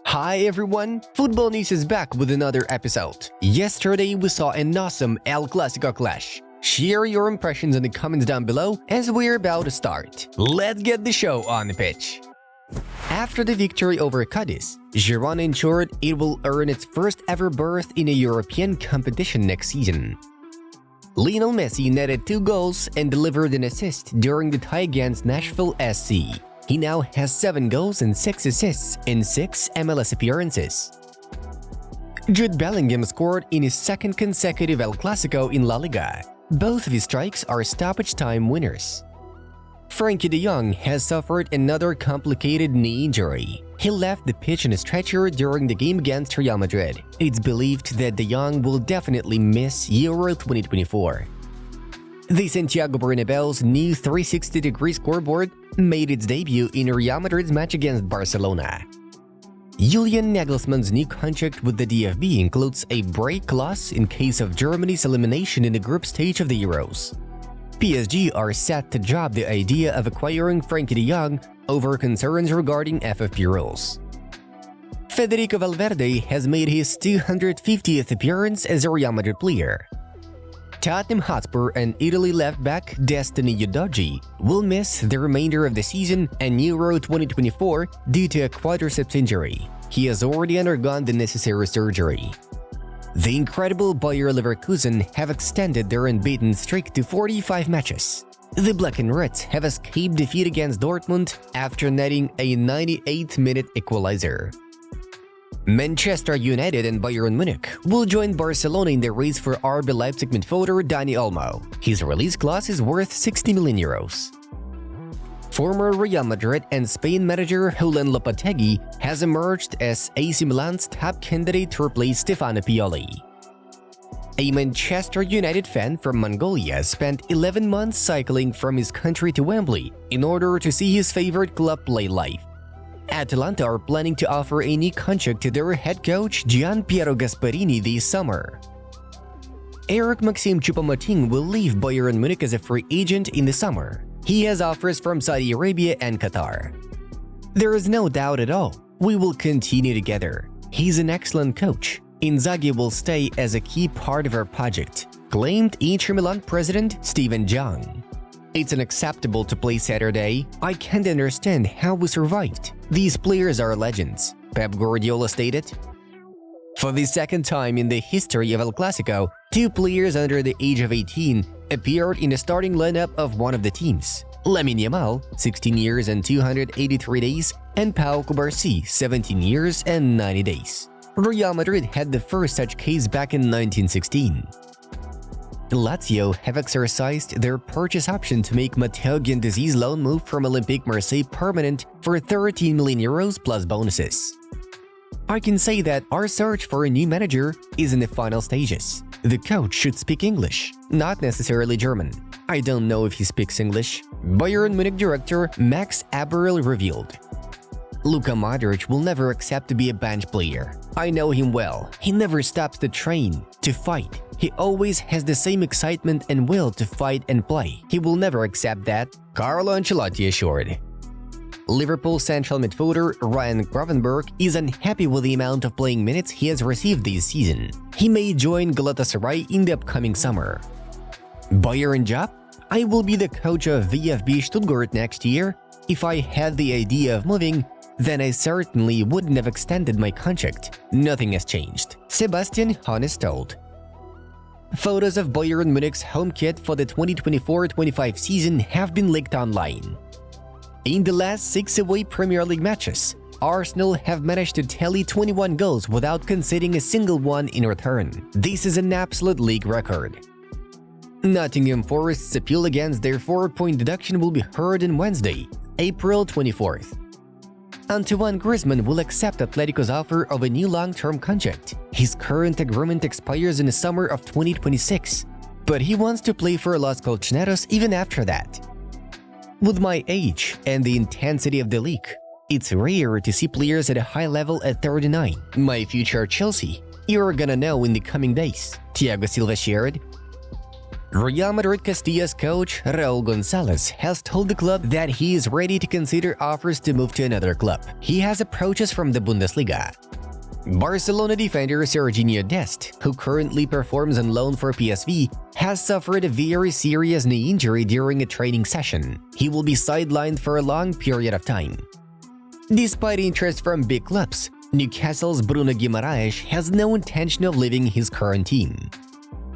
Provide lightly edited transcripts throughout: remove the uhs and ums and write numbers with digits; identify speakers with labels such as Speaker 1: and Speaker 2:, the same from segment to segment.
Speaker 1: Hi everyone, Football News is back with another episode. Yesterday we saw an awesome El Clasico clash. Share your impressions in the comments down below as we're about to start. Let's get the show on the pitch. After the victory over Cadiz, Girona ensured it will earn its first ever berth in a European competition next season. Lionel Messi netted 2 goals and delivered an assist during the tie against Nashville SC. He now has 7 goals and 6 assists in 6 MLS appearances. Jude Bellingham scored in his second consecutive El Clasico in La Liga. Both of his strikes are stoppage time winners. Frenkie de Jong has suffered another complicated knee injury. He left the pitch on a stretcher during the game against Real Madrid. It's believed that de Jong will definitely miss Euro 2024. The Santiago Bernabeu's new 360-degree scoreboard made its debut in Real Madrid's match against Barcelona. Julian Nagelsmann's new contract with the DFB includes a break clause in case of Germany's elimination in the group stage of the Euros. PSG are set to drop the idea of acquiring Frenkie de Jong over concerns regarding FFP rules. Federico Valverde has made his 250th appearance as a Real Madrid player. Tottenham Hotspur and Italy left-back Destiny Udogie will miss the remainder of the season and Euro 2024 due to a quadriceps injury. He has already undergone the necessary surgery. The incredible Bayer Leverkusen have extended their unbeaten streak to 45 matches. The Black and Reds have escaped defeat against Dortmund after netting a 98-minute equalizer. Manchester United and Bayern Munich will join Barcelona in the race for RB Leipzig midfielder Dani Olmo. His release clause is worth 60 million euros. Former Real Madrid and Spain manager Julen Lopetegui has emerged as AC Milan's top candidate to replace Stefano Pioli. A Manchester United fan from Mongolia spent 11 months cycling from his country to Wembley in order to see his favorite club play live. Atalanta are planning to offer a new contract to their head coach Gian Piero Gasperini this summer. Eric Maxim Choupo-Moting will leave Bayern Munich as a free agent in the summer. He has offers from Saudi Arabia and Qatar. There is no doubt at all, we will continue together. He's an excellent coach. Inzaghi will stay as a key part of our project, claimed Inter Milan president Steven Jong. It's unacceptable to play Saturday. I can't understand how we survived. These players are legends, Pep Guardiola stated. For the second time in the history of El Clasico, 2 players under the age of 18 appeared in the starting lineup of one of the teams. Lamine Yamal, 16 years and 283 days, and Pau Cubarsí, 17 years and 90 days. Real Madrid had the first such case back in 1916. Lazio have exercised their purchase option to make Matteo Guendouzi's loan move from Olympique Marseille permanent for 13 million euros plus bonuses. I can say that our search for a new manager is in the final stages. The coach should speak English, not necessarily German. I don't know if he speaks English, Bayern Munich director Max Eberl revealed. Luka Modric will never accept to be a bench player. I know him well. He never stops to train, to fight. He always has the same excitement and will to fight and play. He will never accept that, Carlo Ancelotti assured. Liverpool central midfielder Ryan Gravenberch is unhappy with the amount of playing minutes he has received this season. He may join Galatasaray in the upcoming summer. Bayern job? I will be the coach of VfB Stuttgart next year. If I had the idea of moving, then I certainly wouldn't have extended my contract. Nothing has changed, Sebastian Hoeneß told. Photos of Bayern Munich's home kit for the 2024-25 season have been leaked online. In the last 6 away Premier League matches, Arsenal have managed to tally 21 goals without conceding a single one in return. This is an absolute league record. Nottingham Forest's appeal against their 4-point deduction will be heard on Wednesday, April 24th. Antoine Griezmann will accept Atletico's offer of a new long-term contract. His current agreement expires in the summer of 2026, but he wants to play for Los Colchoneros even after that. With my age and the intensity of the league, it's rare to see players at a high level at 39. My future at Chelsea, you're gonna know in the coming days, Thiago Silva shared. Real Madrid Castilla's coach, Raul Gonzalez, has told the club that he is ready to consider offers to move to another club. He has approaches from the Bundesliga. Barcelona defender Serginho Dest, who currently performs on loan for PSV, has suffered a very serious knee injury during a training session. He will be sidelined for a long period of time. Despite interest from big clubs, Newcastle's Bruno Guimaraes has no intention of leaving his current team.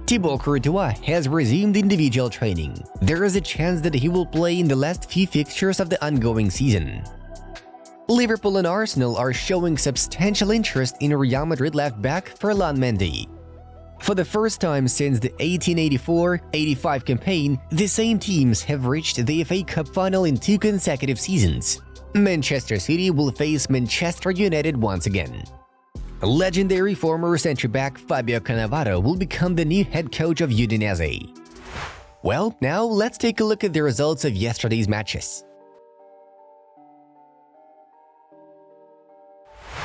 Speaker 1: Thibaut Courtois has resumed individual training. There is a chance that he will play in the last few fixtures of the ongoing season. Liverpool and Arsenal are showing substantial interest in Real Madrid left-back Fermin Mendy. For the first time since the 1884-85 campaign, the same teams have reached the FA Cup final in 2 consecutive seasons. Manchester City will face Manchester United once again. Legendary former centre-back Fabio Cannavaro will become the new head coach of Udinese. Well, now let's take a look at the results of yesterday's matches.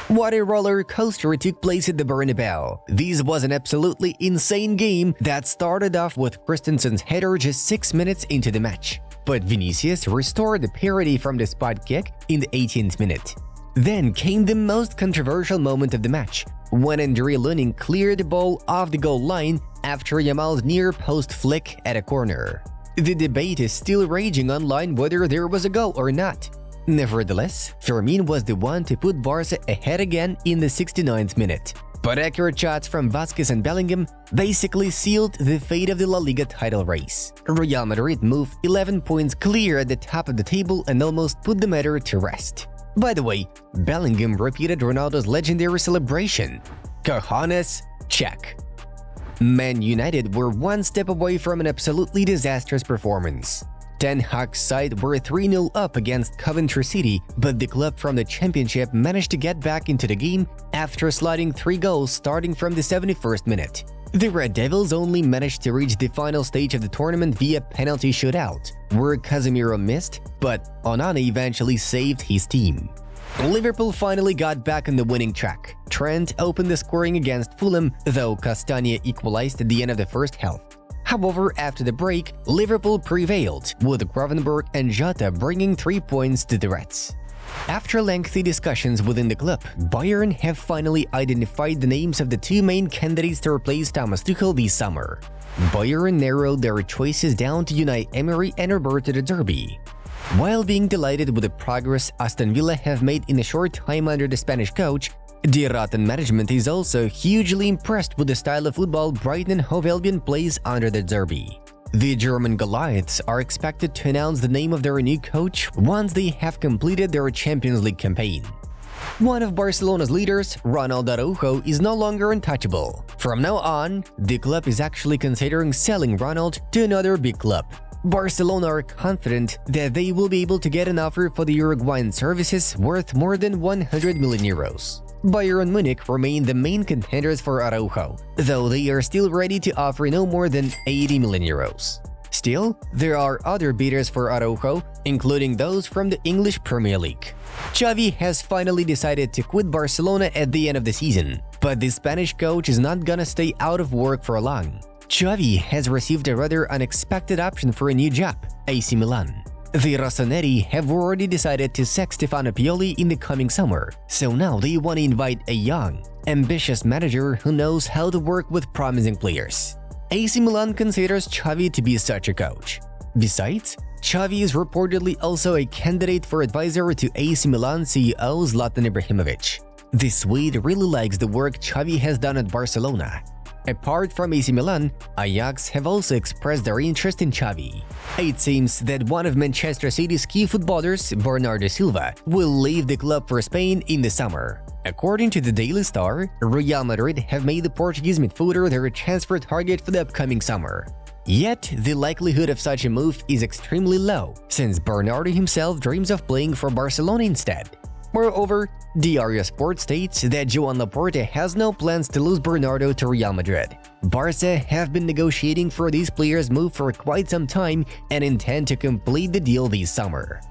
Speaker 1: What a roller coaster took place at the Bernabeu. This was an absolutely insane game that started off with Christensen's header just 6 minutes into the match. But Vinicius restored the parity from the spot kick in the 18th minute. Then came the most controversial moment of the match, when Andriy Lunin cleared the ball off the goal line after Yamal's near-post flick at a corner. The debate is still raging online whether there was a goal or not. Nevertheless, Fermin was the one to put Barça ahead again in the 69th minute. But accurate shots from Vazquez and Bellingham basically sealed the fate of the La Liga title race. Real Madrid moved 11 points clear at the top of the table and almost put the matter to rest. By the way, Bellingham repeated Ronaldo's legendary celebration. Cojones, check. Man United were one step away from an absolutely disastrous performance. Ten Hag's side were 3-0 up against Coventry City, but the club from the Championship managed to get back into the game after sliding 3 goals starting from the 71st minute. The Red Devils only managed to reach the final stage of the tournament via penalty shootout, where Casemiro missed, but Onana eventually saved his team. Liverpool finally got back on the winning track. Trent opened the scoring against Fulham, though Castagne equalized at the end of the first half. However, after the break, Liverpool prevailed, with Gravenberch and Jota bringing 3 points to the Reds. After lengthy discussions within the club, Bayern have finally identified the names of the 2 main candidates to replace Thomas Tuchel this summer. Bayern narrowed their choices down to Unai Emery and Roberto De Zerbi. While being delighted with the progress Aston Villa have made in a short time under the Spanish coach, the Rotten management is also hugely impressed with the style of football Brighton and Hove Albion plays under De Zerbi. The German Goliaths are expected to announce the name of their new coach once they have completed their Champions League campaign. One of Barcelona's leaders, Ronaldo Araujo, is no longer untouchable. From now on, the club is actually considering selling Ronald to another big club. Barcelona are confident that they will be able to get an offer for the Uruguayan services worth more than 100 million euros. Bayern Munich remain the main contenders for Araujo, though they are still ready to offer no more than 80 million euros. Still, there are other bidders for Araujo, including those from the English Premier League. XAVI has finally decided to quit Barcelona at the end of the season, but the Spanish coach is not gonna stay out of work for long. XAVI has received a rather unexpected option for a new job, AC Milan. The Rossoneri have already decided to sack Stefano Pioli in the coming summer, so now they want to invite a young, ambitious manager who knows how to work with promising players. AC Milan considers XAVI to be such a coach. Besides, XAVI is reportedly also a candidate for advisor to AC Milan CEO Zlatan Ibrahimovic. The Swede really likes the work XAVI has done at Barcelona. Apart from AC Milan, Ajax have also expressed their interest in XAVI. It seems that one of Manchester City's key footballers, Bernardo Silva, will leave the club for Spain in the summer. According to the Daily Star, Real Madrid have made the Portuguese midfielder their transfer target for the upcoming summer. Yet, the likelihood of such a move is extremely low, since Bernardo himself dreams of playing for Barcelona instead. Moreover, Diario Sport states that Joan Laporta has no plans to lose Bernardo to Real Madrid. Barça have been negotiating for this player's move for quite some time and intend to complete the deal this summer.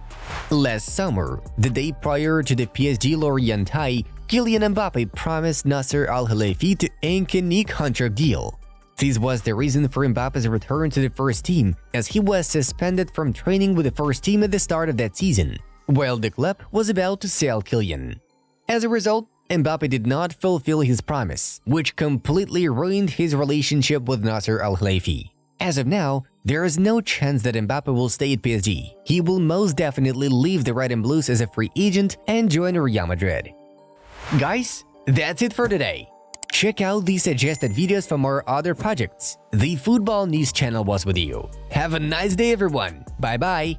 Speaker 1: Last summer, the day prior to the PSG Lorient tie, Kylian Mbappe promised Nasser Al-Khelaifi to ink a new contract deal. This was the reason for Mbappe's return to the first team, as he was suspended from training with the first team at the start of that season, while the club was about to sell Kylian. As a result, Mbappe did not fulfill his promise, which completely ruined his relationship with Nasser Al-Khelaifi. As of now, there is no chance that Mbappe will stay at PSG. He will most definitely leave the Red and Blues as a free agent and join Real Madrid. Guys, that's it for today. Check out the suggested videos from our other projects. The Football News channel was with you. Have a nice day, everyone. Bye-bye.